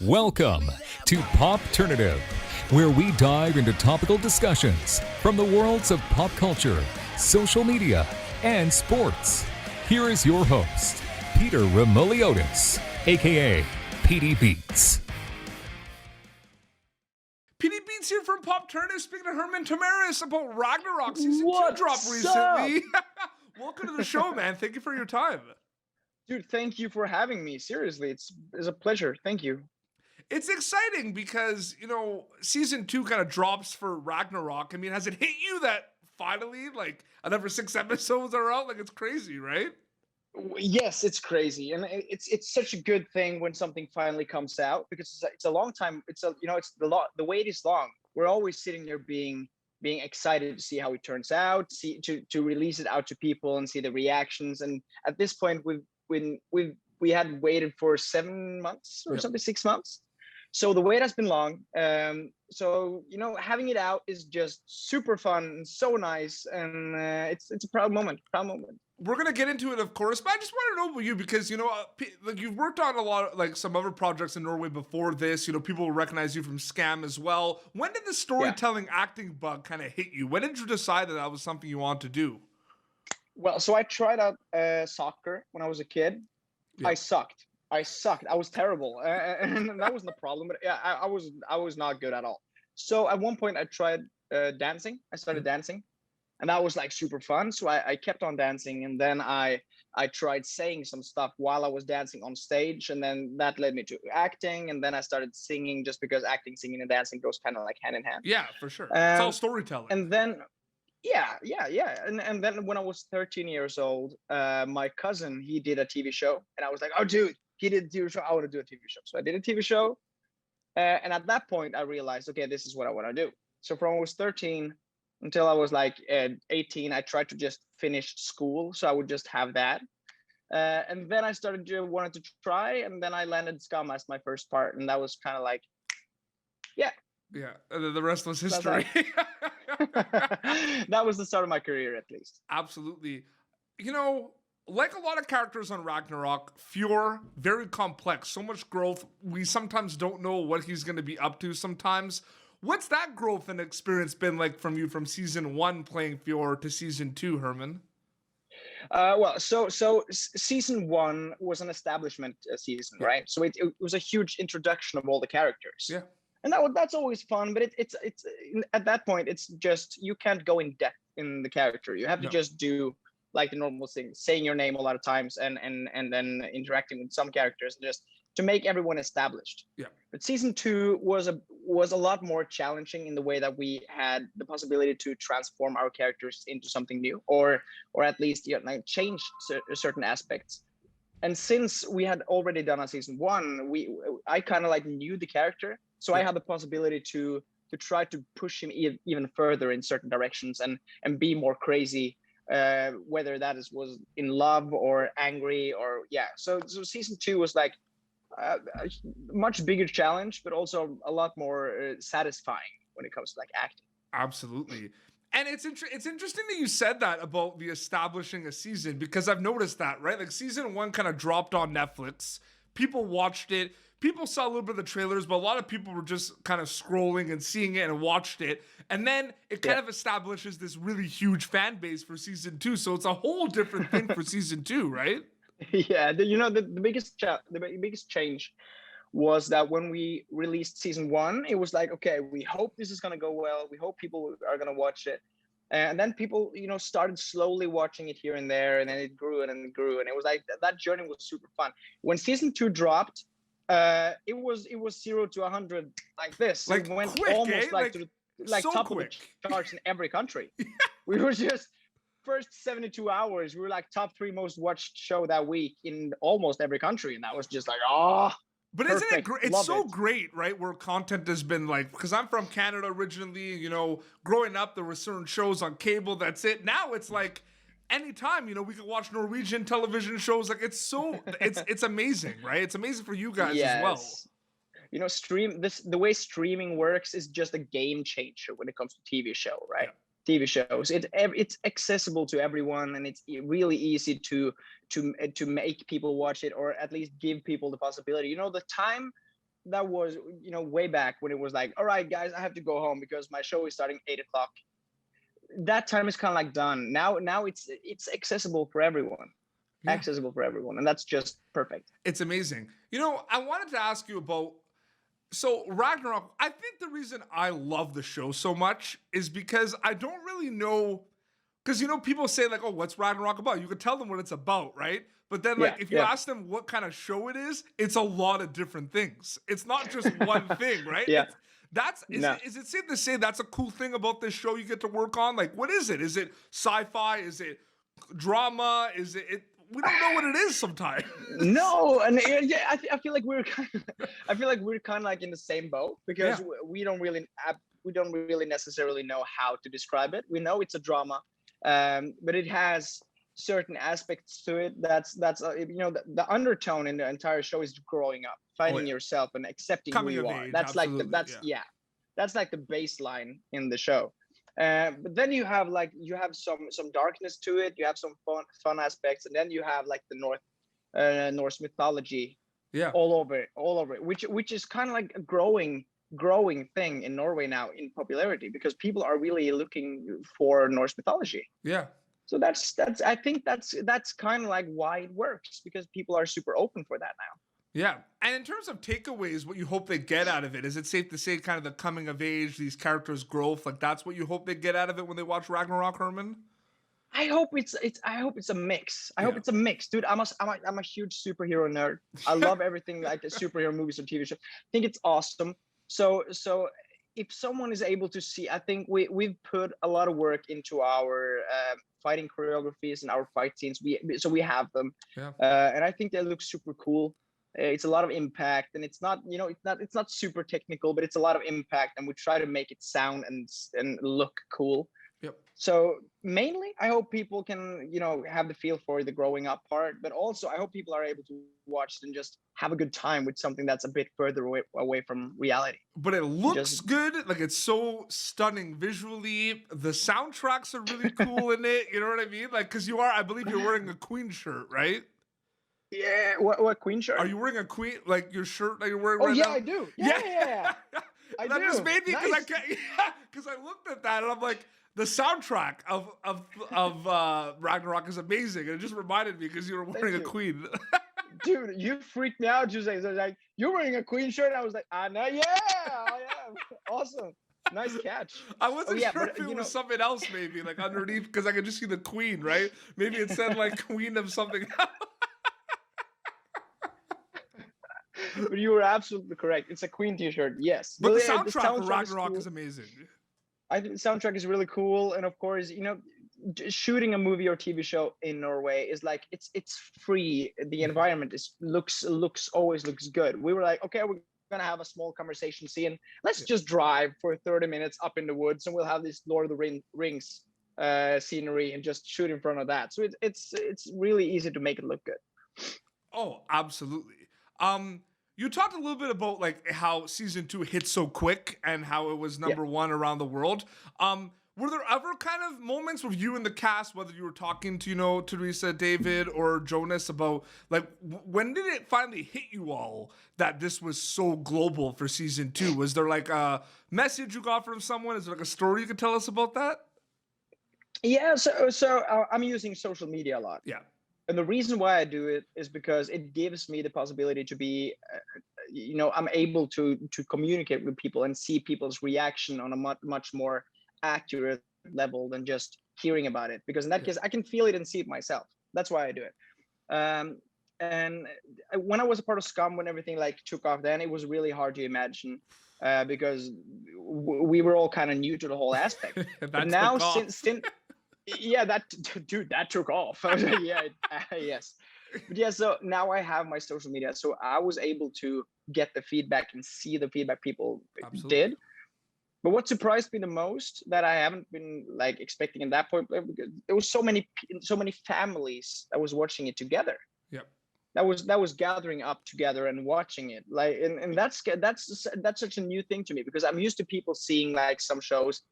Welcome to Popternative, where we dive into topical discussions from the worlds of pop culture, social media, and sports. Here is your host, Peter Remoliotis, aka PD Beats. PD Beats here from Popternative, speaking to Herman Tømmeraas about Ragnarok Season 2 dropped up? recently. Welcome to the show, man. Thank you for your time. Dude, thank you for having me. Seriously, it's a pleasure. Thank you. It's exciting because, Season 2 kind of drops for Ragnarok. I mean, has it hit you that finally, another 6 episodes are out? It's crazy, right? Yes, it's crazy, and it's such a good thing when something finally comes out because it's a long time. It's the wait is long. We're always sitting there being excited to see how it turns out, to release it out to people and see the reactions. And at this point, we had waited for 7 months or something, 6 months. So the wait has been long. Having it out is just super fun and so nice, and it's a proud moment. We're gonna get into it, of course, but I just want to know about you because you've worked on a lot of some other projects in Norway before this. People will recognize you from Scam as well. When did the storytelling acting bug kind of hit you? When did you decide that was something you want to do? Well, so I tried out soccer when I was a kid. Yeah. I sucked. I was terrible, and that wasn't the problem. But yeah, I was not good at all. So at one point, I tried dancing. I started dancing, and that was super fun. So I kept on dancing, and then I tried saying some stuff while I was dancing on stage, and then that led me to acting, and then I started singing just because acting, singing, and dancing goes kind of hand in hand. Yeah, for sure. It's all storytelling. And then. Yeah. And then when I was 13 years old, my cousin, he did a TV show, and I was like, oh, dude, he did a TV show. I want to do a TV show. So I did a TV show. And at that point, I realized, okay, this is what I want to do. So from I was 13 until I was 18, I tried to just finish school. So I would just have that. And then I wanted to try, and then I landed Scum as my first part. And that was kind of yeah. Yeah, the rest was history. That was the start of my career, at least. Absolutely. Like a lot of characters on Ragnarok, Freyr, very complex, so much growth. We sometimes don't know what he's going to be up to sometimes. What's that growth and experience been like from you from Season 1 playing Freyr to Season 2, Herman? So Season 1 was an establishment season, right? So it was a huge introduction of all the characters. Yeah. And that's always fun, but it's at that point, it's just, you can't go in depth in the character. You have to just do the normal thing, saying your name a lot of times and then interacting with some characters just to make everyone established. Yeah. But Season 2 was a lot more challenging in the way that we had the possibility to transform our characters into something new, or at least change certain aspects. And since we had already done a Season 1, I kind of knew the character. So I had the possibility to try to push him even further in certain directions and be more crazy, whether that was in love or angry or So Season 2 was a much bigger challenge, but also a lot more satisfying when it comes to acting. Absolutely. And it's interesting that you said that about the establishing a season, because I've noticed that, right? Season 1 kind of dropped on Netflix. People watched it. People saw a little bit of the trailers, but a lot of people were just kind of scrolling and seeing it and watched it. And then it kind of establishes this really huge fan base for Season 2. So it's a whole different thing for Season 2, right? Yeah. The biggest change was that when we released Season 1, it was okay, we hope this is going to go well. We hope people are going to watch it. And then people, started slowly watching it here and there, and then it grew and it grew. And it was that journey was super fun. When Season 2 dropped, it was 0 to 100 like this. It went quick, almost to so top quick. of the charts in every country. We were just first 72 hours. We were top 3 most watched show that week in almost every country, and that was just But perfect. Isn't it great? It's so great, right? Where content has been because I'm from Canada originally, growing up, there were certain shows on cable, that's it. Now it's anytime, we can watch Norwegian television shows. It's amazing, right? It's amazing for you guys as well. The way streaming works is just a game changer when it comes to TV show, right? Yeah. TV shows. It's accessible to everyone, and it's really easy to make people watch it, or at least give people the possibility. The time way back when it was like, all right, guys, I have to go home because my show is starting 8 o'clock. That time is kind of like done. Now it's accessible for everyone. Yeah. Accessible for everyone, and that's just perfect. It's amazing. I wanted to ask you about, so Ragnarok, I think the reason I love the show so much is because I don't really know, because people say like, oh, what's Ragnarok about? You could tell them what it's about, right? But then like if you ask them what kind of show it is, it's a lot of different things. It's not just one thing, right? Yeah. Is it safe to say that's a cool thing about this show you get to work on? Like, what is it? Is it sci-fi? Is it drama? Is it we don't know what it is sometimes. No, and I feel like we're kind of like in the same boat, because we don't really necessarily know how to describe it. We know it's a drama, but it has certain aspects to it. That's the undertone in the entire show is growing up, finding yourself, and accepting Coming who you of are. age, That's absolutely, like that's like the baseline in the show. But then you have some darkness to it. You have some fun aspects, and then you have like the Norse mythology, all over it, which is kind of like a growing thing in Norway now in popularity, because people are really looking for Norse mythology. Yeah. So I think that's kind of like why it works, because people are super open for that now. Yeah. And in terms of takeaways, what you hope they get out of it, is it safe to say kind of the coming of age, these characters' growth, like that's what you hope they get out of it when they watch Ragnarok, Herman? I hope it's a mix. I hope it's a mix, dude. I'm a huge superhero nerd. I love everything like the superhero movies or TV shows. I think it's awesome. So if someone is able to see, I think we've put a lot of work into our fighting choreographies and our fight scenes. We have them, and I think they look super cool. It's a lot of impact, and it's not super technical, but it's a lot of impact, and we try to make it sound and look cool. Yep. So mainly, I hope people can have the feel for the growing up part, but also I hope people are able to watch it and just have a good time with something that's a bit further away from reality. But it looks good. Like, it's so stunning visually. The soundtracks are really cool in it. You know what I mean? Like, because I believe you're wearing a Queen shirt, right? Yeah, what Queen shirt? Are you wearing a Queen, like your shirt that you're wearing right now? I do. Yeah. I that do. just made me, Nice. because I looked at that and I'm like, the soundtrack of Ragnarok is amazing, and it just reminded me because you were wearing a Queen. Dude, you freaked me out, Jose. So like, you're wearing a Queen shirt. I was like, no, yeah, I am. Awesome. Nice catch. I wasn't sure if it was something else, maybe like underneath, because I could just see the Queen, right? Maybe it said like Queen of something else. But you were absolutely correct. It's a Queen t-shirt, yes. But the soundtrack for Ragnarok is amazing. I think the soundtrack is really cool, and of course, shooting a movie or TV show in Norway is like it's free. The environment always looks good. We were like, okay, we're gonna have a small conversation scene. Let's just drive for 30 minutes up in the woods, and we'll have this Lord of the Rings scenery and just shoot in front of that. So it's really easy to make it look good. Oh, absolutely. You talked a little bit about like how season 2 hit so quick and how it was number one around the world. Were there ever kind of moments with you and the cast, whether you were talking to, Teresa, David, or Jonas, about like when did it finally hit you all that this was so global for season 2? Was there like a message you got from someone? Is there like a story you could tell us about that? Yeah, so I'm using social media a lot. Yeah. And the reason why I do it is because it gives me the possibility to be, I'm able to communicate with people and see people's reaction on a much more accurate level than just hearing about it. Because in that case, I can feel it and see it myself. That's why I do it. And when I was a part of Scum, when everything like took off, then it was really hard to imagine because we were all kind of new to the whole aspect. But now since yeah, that took off. I was like, yes. But yeah, so now I have my social media, so I was able to get the feedback and see the feedback people did. But what surprised me the most, that I haven't been like expecting at that point, because there was so many families that was watching it together. Yep. That was gathering up together and watching it, like, and that's such a new thing to me, because I'm used to people seeing like some shows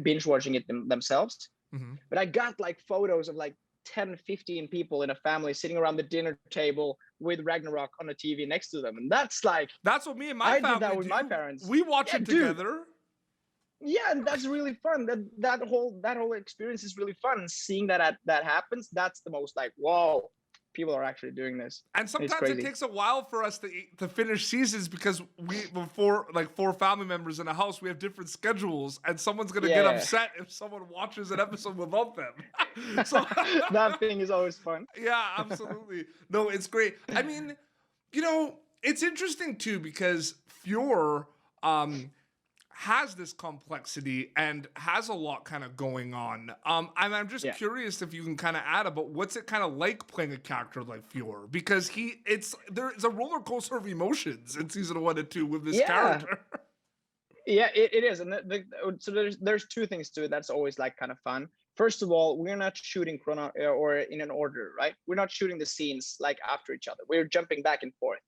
binge watching it themselves. Mm-hmm. But I got like photos of like 10, 15 people in a family sitting around the dinner table with Ragnarok on a TV next to them. And that's like, That's what me and my I family did that with do. my parents. We watch Yeah, it dude. together. Yeah, and that's really fun. That whole experience is really fun. And seeing that happens, that's the most like, whoa, people are actually doing this. And sometimes it takes a while for us to finish seasons because before like 4 family members in a house, we have different schedules, and someone's gonna get upset if someone watches an episode without them. So that thing is always fun. Yeah, absolutely. No, it's great. I mean, it's interesting too because Freyr has this complexity and has a lot kind of going on. I'm just curious if you can kind of add about what's it kind of like playing a character like Freyr, because there's a roller coaster of emotions in season 1 and 2 with this character. Yeah, it is, and so there's 2 things to it that's always like kind of fun. First of all, we're not shooting or in an order, right? We're not shooting the scenes like after each other. We're jumping back and forth.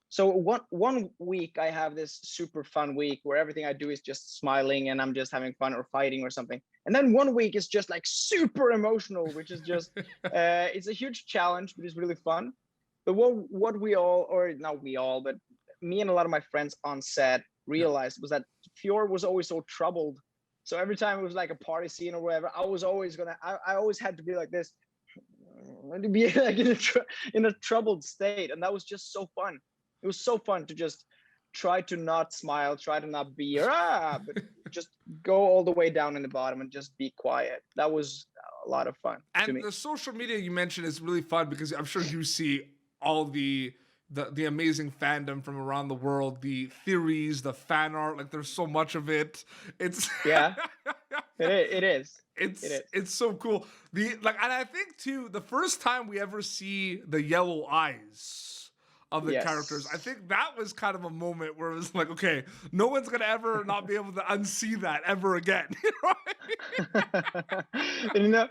So one week I have this super fun week where everything I do is just smiling and I'm just having fun or fighting or something. And then one week is just like super emotional, which is just, it's a huge challenge, but it's really fun. But what we all, or not we all, but me and a lot of my friends on set realized was that Freyr was always so troubled. So every time it was like a party scene or whatever, I was always I always had to be like this, to be like in a troubled state. And that was just so fun. It was so fun to just try to not smile, try to not be, but just go all the way down in the bottom and just be quiet. That was a lot of fun to me. And the social media you mentioned is really fun because I'm sure you see all the amazing fandom from around the world, the theories, the fan art. Like there's so much of it. It's it is. It's so cool. And I think too, the first time we ever see the yellow eyes of the characters, I think that was kind of a moment where it was like, okay, no one's gonna ever not be able to unsee that ever again. And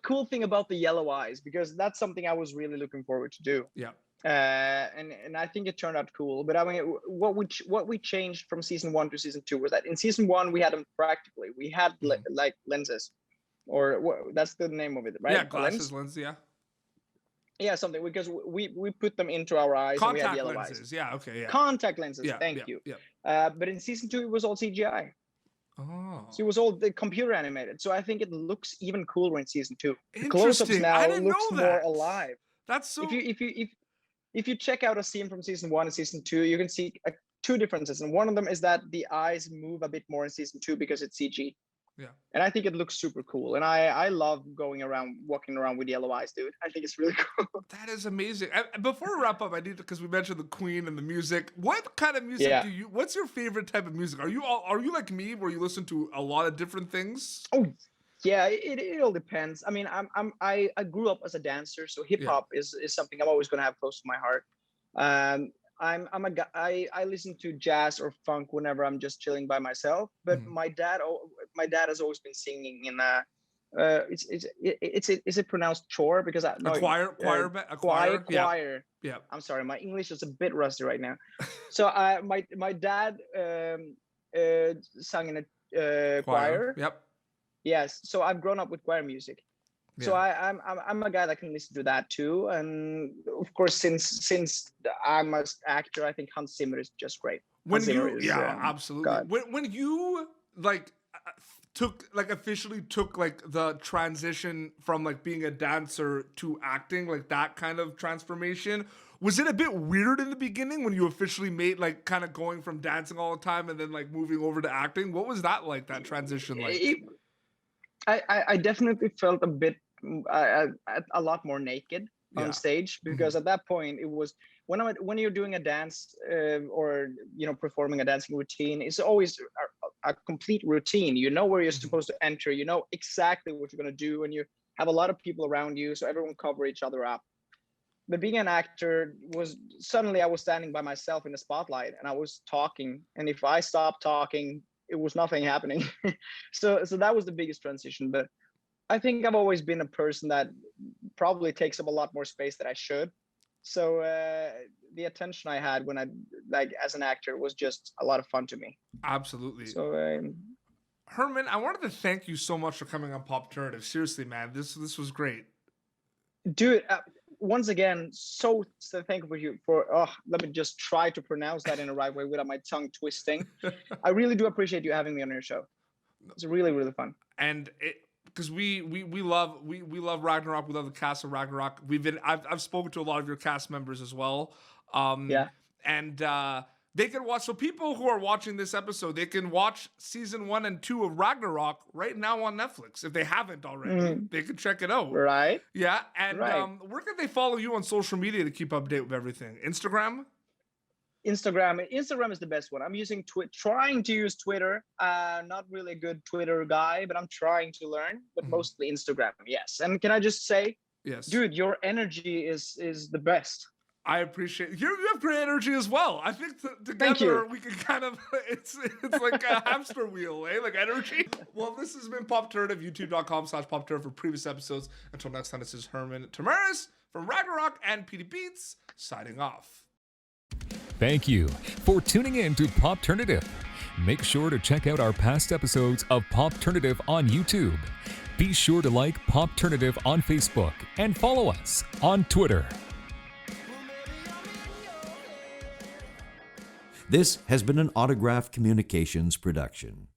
cool thing about the yellow eyes, because that's something I was really looking forward to do. Yeah. And I think it turned out cool. But I mean, what we changed from season 1 to season 2 was that in season 1 we had them practically. We had like lenses, or that's the name of it, right? Yeah, glasses, lens, yeah. Yeah, something, because we put them into our eyes. Contact and we had yellow lenses, eyes. Yeah, okay, yeah. Contact lenses, thank you. Yeah. But in season 2 it was all CGI. Oh. So it was all the computer animated. So I think it looks even cooler in season 2. The Interesting. close-ups now I didn't looks know more that. alive. That's so. If you check out a scene from season 1 and season 2, you can see 2 differences. And one of them is that the eyes move a bit more in season 2 because it's CG. Yeah. And I think it looks super cool. And I love walking around with yellow eyes, dude. I think it's really cool. That is amazing. Before we wrap up, I need to, because we mentioned the Queen and the music. What kind of music what's your favorite type of music? Are you like me where you listen to a lot of different things? Oh, yeah, it all depends. I mean, I grew up as a dancer, so hip hop is something I'm always going to have close to my heart. I listen to jazz or funk whenever I'm just chilling by myself. But my dad has always been singing in is it pronounced chore? Because choir. Yeah. I'm sorry, my English is a bit rusty right now. So my dad sang in a choir. Yep. Yes. So I've grown up with choir music. So I'm a guy that can listen to that too, and of course, since I'm an actor, I think Hans Zimmer is just great. Absolutely. When you officially took the transition from being a dancer to acting, like that kind of transformation, was it a bit weird in the beginning when you officially made kind of going from dancing all the time and then moving over to acting? What was that like? That transition like? I definitely felt a bit. A lot more naked on stage, because at that point it was when you're doing a dance or performing a dancing routine, it's always a complete routine. You know where you're supposed to enter, you know exactly what you're going to do, and you have a lot of people around you, so everyone cover each other up. But being an actor was suddenly I was standing by myself in the spotlight and I was talking, and if I stopped talking, it was nothing happening. so that was the biggest transition. But I think I've always been a person that probably takes up a lot more space than I should. So the attention I had when I as an actor was just a lot of fun to me. Absolutely. So Herman, I wanted to thank you so much for coming on Popternative. Seriously, man, this was great. Dude, once again, so thankful you for. Oh, let me just try to pronounce that in the right way without my tongue twisting. I really do appreciate you having me on your show. It's really, really fun. And because we love Ragnarok, we love the cast of Ragnarok. I've spoken to a lot of your cast members as well. Yeah. And they can watch. So people who are watching this episode, they can watch season 1 and 2 of Ragnarok right now on Netflix if they haven't already. They can check it out. Right. Yeah. And Right. Where can they follow you on social media to keep update with everything? Instagram. Instagram is the best one. I'm trying to use Twitter. Not really a good Twitter guy, but I'm trying to learn. But mostly Instagram, yes. And can I just say, yes, dude, your energy is the best. I appreciate you. You have great energy as well. I think together we can kind of it's like a hamster wheel, eh? Like energy. Well, this has been Popternative, youtube.com/Popternative for previous episodes. Until next time, this is Herman Tømmeraas from Ragnarok and PD Beats signing off. Thank you for tuning in to Popternative. Make sure to check out our past episodes of Popternative on YouTube. Be sure to like Popternative on Facebook and follow us on Twitter. This has been an Autograph Communications production.